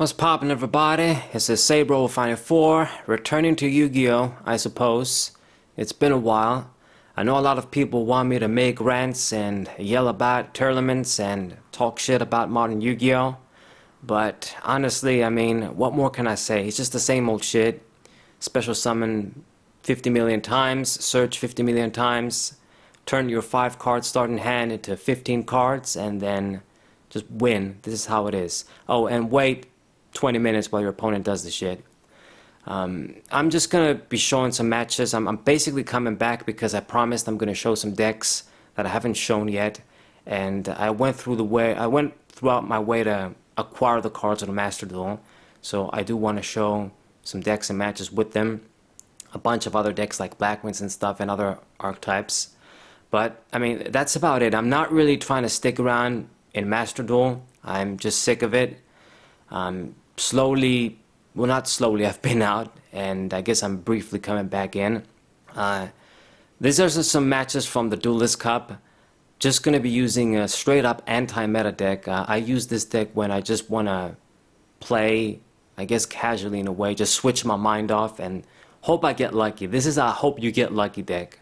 What's poppin', everybody? It's the Sabro Final 4, returning to Yu-Gi-Oh, I suppose. It's been a while. I know a lot of people want me to make rants and yell about tournaments and talk shit about modern Yu-Gi-Oh, but honestly, I mean, what more can I say? It's just the same old shit. Special summon 50 million times, search 50 million times, turn your 5 card starting hand into 15 cards, and then just win. This is how it is. Oh, and wait 20 minutes while your opponent does the shit. I'm just gonna be showing some matches. I'm basically coming back because I promised I'm gonna show some decks that I haven't shown yet, and I went throughout my way to acquire the cards of the Master Duel. So I do want to show some decks and matches with them. A bunch of other decks like Black Wings and stuff and other archetypes. But I mean, that's about it. I'm not really trying to stick around in Master Duel. I'm just sick of it. Slowly, well, not slowly, I've been out, and I guess I'm briefly coming back in. These are some matches from the Duelist Cup. Just going to be using a straight up anti-meta deck. I use this deck when I just want to play, I guess casually in a way, just switch my mind off and hope I get lucky. This is a hope you get lucky deck.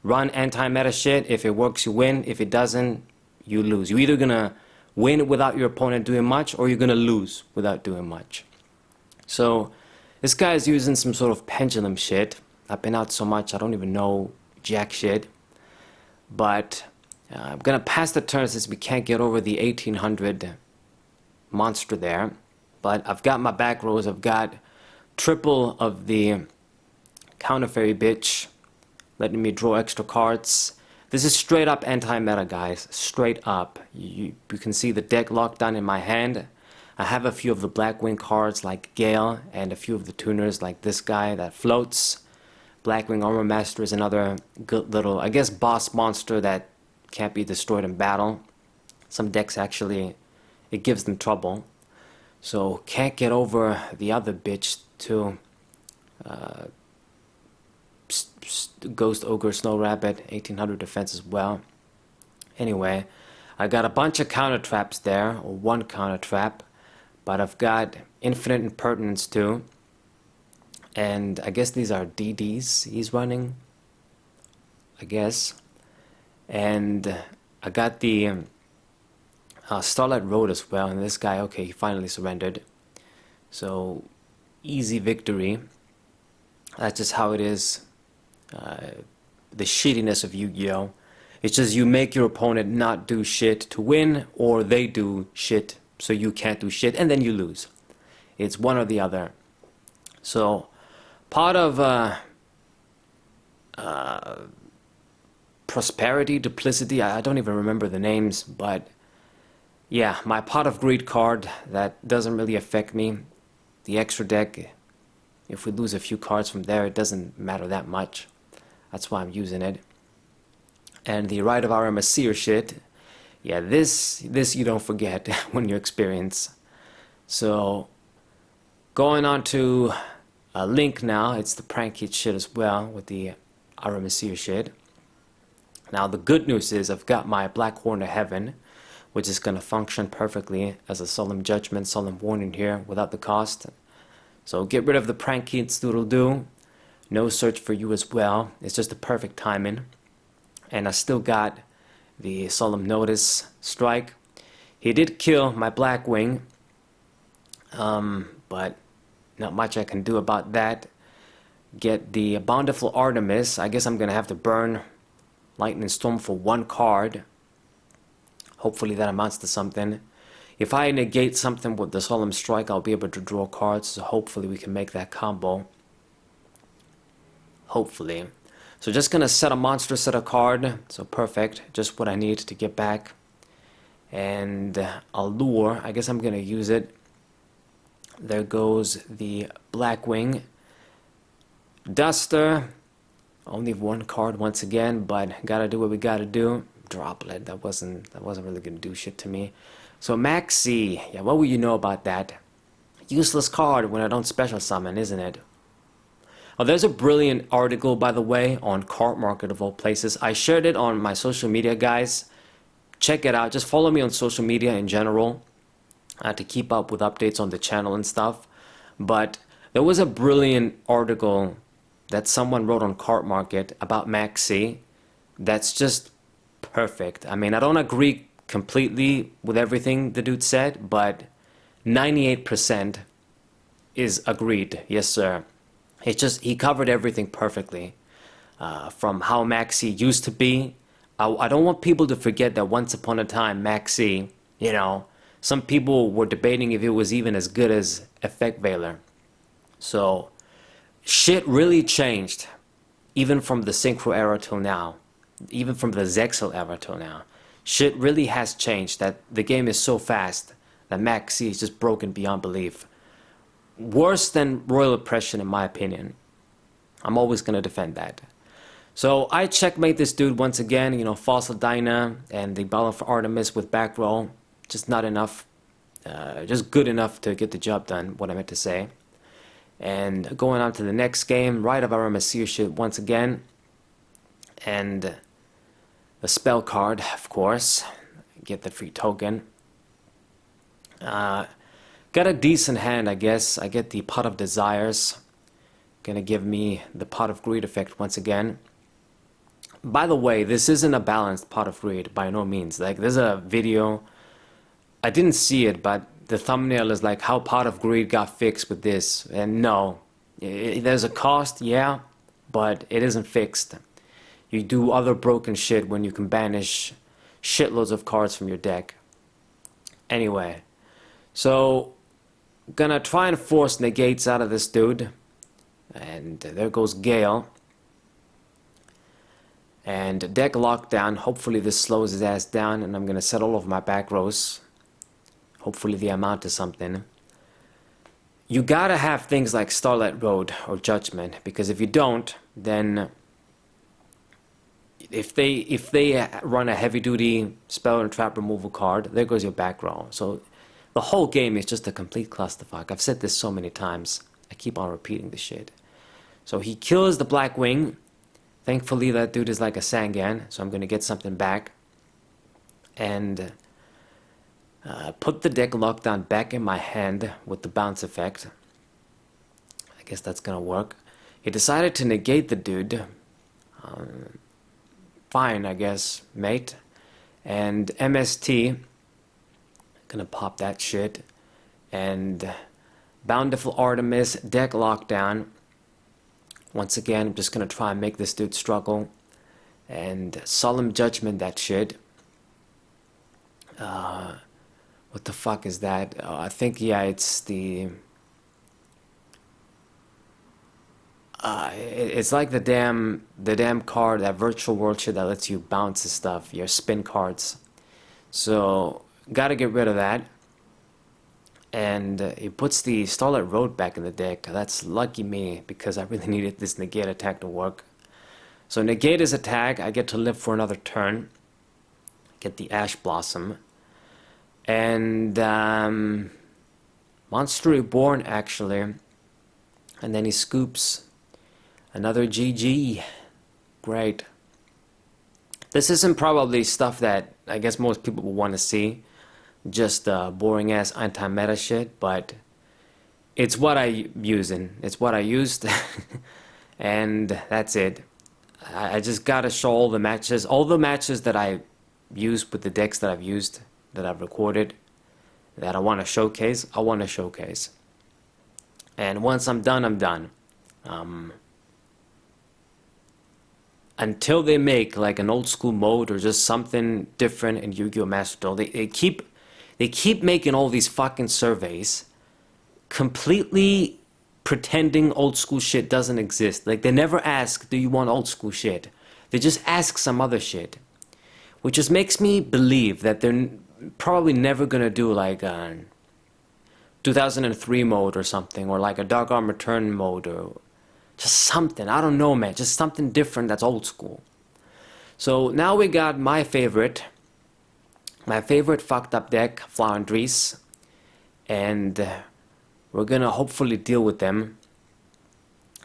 Run anti-meta shit. If it works, you win. If it doesn't, you lose. You're either going to win without your opponent doing much, or you're going to lose without doing much. So this guy is using some sort of pendulum shit. I've been out so much I don't even know jack shit. But I'm going to pass the turn since we can't get over the 1800 monster there. But I've got my back rows. I've got triple of the counter fairy bitch, letting me draw extra cards. This is straight up anti-meta, guys. Straight up. You can see the deck locked down in my hand. I have a few of the Blackwing cards like Gale, and a few of the tuners like this guy that floats. Blackwing Armor Master is another good little, I guess, boss monster that can't be destroyed in battle. Some decks actually, it gives them trouble. So can't get over the other bitch too. Ghost Ogre Snow Rabbit, 1800 defense as well. Anyway, I got a bunch of counter traps there, or one counter trap, but I've got Infinite Impertinence too. And I guess these are DDs he's running, I guess. And I got the Starlight Road as well, and this guy, okay, he finally surrendered. So, easy victory. That's just how it is. The shittiness of Yu-Gi-Oh! It's just you make your opponent not do shit to win, or they do shit so you can't do shit, and then you lose. It's one or the other. So, part of Prosperity, Duplicity, I don't even remember the names, but yeah, my Pot of Greed card, that doesn't really affect me. The extra deck, if we lose a few cards from there, it doesn't matter that much. That's why I'm using it. And the Rite of Our Seer shit, yeah, this you don't forget when you experience. So, going on to a Link now, it's the prank hit shit as well with the Seer shit. Now the good news is I've got my Black Horn of Heaven, which is going to function perfectly as a Solemn Judgment, Solemn Warning here without the cost. So get rid of the prank hits, doodle do. No search for you as well. It's just the perfect timing. And I still got the Solemn Notice strike. He did kill my Blackwing, but not much I can do about that. Get the Bountiful Artemis. I guess I'm going to have to burn Lightning Storm for one card. Hopefully that amounts to something. If I negate something with the Solemn Strike, I'll be able to draw cards. So hopefully we can make that combo. Hopefully. So just gonna set a monster, set a card. So perfect. Just what I need to get back. And Allure. I guess I'm gonna use it. There goes the Blackwing. Duster. Only one card once again, but gotta do what we gotta do. Droplet. That wasn't really gonna do shit to me. So Maxi. Yeah, what will you know about that? Useless card when I don't special summon, isn't it? Oh, there's a brilliant article, by the way, on Card Market of all places. I shared it on my social media, guys. Check it out. Just follow me on social media in general. to keep up with updates on the channel and stuff. But there was a brilliant article that someone wrote on Cart Market about Maxi that's just perfect. I mean, I don't agree completely with everything the dude said, but 98% is agreed. Yes, sir. It's just, he covered everything perfectly. From how Maxi used to be. I don't want people to forget that once upon a time, Maxi, you know, some people were debating if it was even as good as Effect Veiler. So, shit really changed, even from the Synchro era till now, even from the Zexal era till now. Shit really has changed, that the game is so fast that Maxi is just broken beyond belief. Worse than Royal Oppression in my opinion. I'm always going to defend that. So I checkmate this dude once again, you know, Fossil Dyna and the Ballon for Artemis with back row. Just not enough, just good enough to get the job done, what I meant to say. And going on to the next game, Rite of Aramasir shit once again. And the spell card, of course. Get the free token. Got a decent hand, I guess. I get the Pot of Desires. Gonna give me the Pot of Greed effect once again. By the way, this isn't a balanced Pot of Greed, by no means. Like, there's a video, I didn't see it, but the thumbnail is like, how Pot of Greed got fixed with this. And no, there's a cost, yeah, but it isn't fixed. You do other broken shit when you can banish shitloads of cards from your deck. Anyway, so, gonna try and force negates out of this dude. And there goes Gale. And deck lockdown. Hopefully this slows his ass down and I'm going to set all of my back rows. Hopefully they amount to something. You gotta have things like Starlight Road or Judgment, because if you don't, then if they run a heavy duty spell and trap removal card, there goes your back row. So the whole game is just a complete clusterfuck. I've said this so many times. I keep on repeating this shit. So he kills the Black Wing. Thankfully that dude is like a Sangan, so I'm going to get something back. And put the deck lockdown back in my hand with the bounce effect. I guess that's going to work. He decided to negate the dude. Fine, I guess, mate. And MST. Gonna pop that shit. And Bountiful Artemis, deck lockdown. Once again, I'm just gonna try and make this dude struggle. And Solemn Judgment, that shit. What the fuck is that? I think, yeah, it's the... it's like the damn card, that virtual world shit that lets you bounce and stuff, your spin cards. So, gotta get rid of that. And it puts the Starlight Road back in the deck. That's lucky me, because I really needed this negate attack to work. So negate his attack, I get to live for another turn. Get the Ash Blossom. And Monster Reborn, actually. And then he scoops another GG. Great. This isn't probably stuff that I guess most people will want to see. Just boring ass anti-meta shit, but it's what I'm using. It's what I used. And that's it. I just gotta show all the matches that I used with the decks that I've used, that I've recorded, that I want to showcase. And once I'm done, I'm done. Until they make like an old school mode or just something different in Yu-Gi-Oh! Master Duel, they keep making all these fucking surveys, completely pretending old school shit doesn't exist. Like, they never ask, do you want old school shit? They just ask some other shit, which just makes me believe that they're probably never gonna do like a 2003 mode or something, or like a Dark Arm Return mode, or just something. I don't know, man. Just something different that's old school. So now we got my favorite fucked up deck, Flunderies, and we're gonna hopefully deal with them.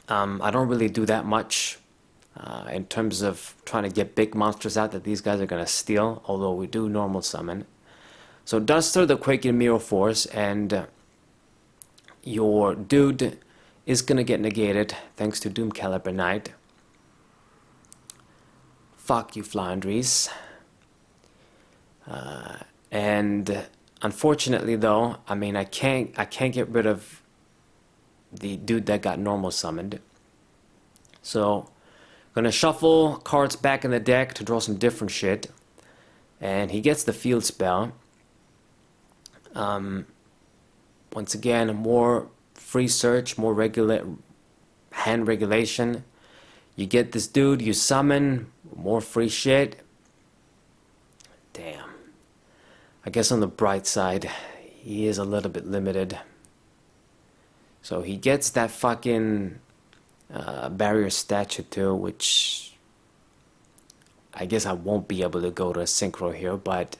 I don't really do that much in terms of trying to get big monsters out that these guys are gonna steal, although we do normal summon. So Duster, the Quaking Mirror Force, and your dude is gonna get negated thanks to Doom Caliber Knight. Fuck you, Flunderies. And unfortunately, though, I mean, I can't get rid of the dude that got normal summoned. So, gonna shuffle cards back in the deck to draw some different shit. And he gets the field spell. Once again, more free search, more hand regulation. You get this dude, you summon, more free shit. Damn. I guess on the bright side, he is a little bit limited. So he gets that fucking barrier statue too, which I guess I won't be able to go to a synchro here, but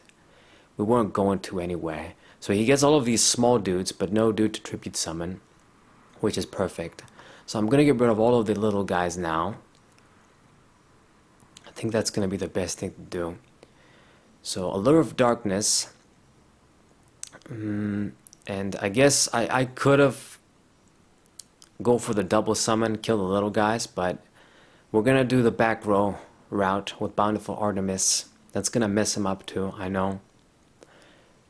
we weren't going to anyway. So he gets all of these small dudes, but no dude to tribute summon, which is perfect. So I'm gonna get rid of all of the little guys now. I think that's gonna be the best thing to do. So Allure of Darkness, and I guess I could have go for the double summon, kill the little guys, but we're gonna do the back row route with Bountiful Artemis. That's gonna mess him up too, I know.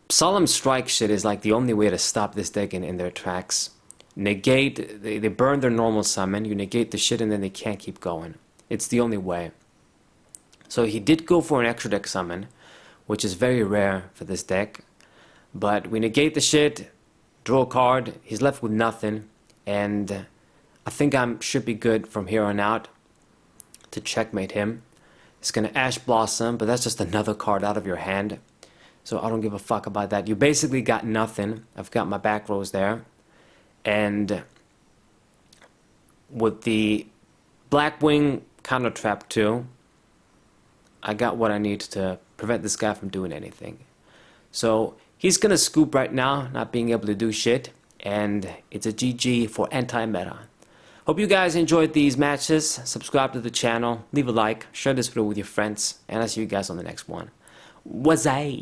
Solemn Strike shit is like the only way to stop this deck in their tracks. Negate, they burn their normal summon, you negate the shit and then they can't keep going. It's the only way. So he did go for an extra deck summon, which is very rare for this deck. But we negate the shit, draw a card, he's left with nothing, and I think I should be good from here on out to checkmate him. It's gonna Ash Blossom, but that's just another card out of your hand. So I don't give a fuck about that. You basically got nothing. I've got my back rows there. And with the Blackwing counter trap too, I got what I need to prevent this guy from doing anything. So he's gonna scoop right now, not being able to do shit. And it's a GG for anti-meta. Hope you guys enjoyed these matches. Subscribe to the channel, leave a like, share this video with your friends, and I'll see you guys on the next one. Was I?